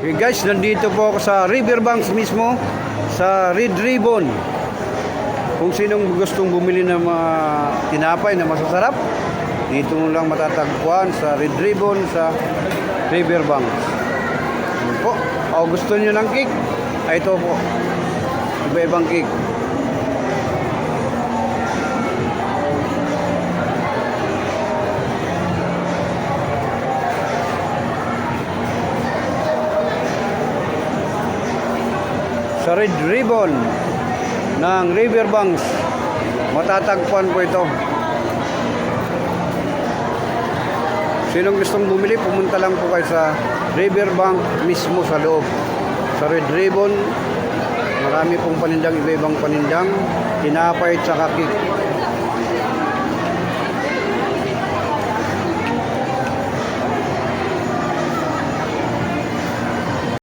Okay guys, nandito po ako sa Riverbanks mismo, sa Red Ribbon. Kung sinong gustong bumili ng mga tinapay na masasarap, dito mo lang matatagpuan sa Red Ribbon sa Riverbanks. Ano po? O gusto nyo ng cake? Ay, ito po. Iba-ibang cake. Sa Red Ribbon ng Riverbanks, matatagpuan po ito. Sinong gustong bumili, pumunta lang po kayo sa Riverbank mismo sa loob. Sa Red Ribbon, marami pong panindang, iba-ibang panindang, tinapay at saka cake.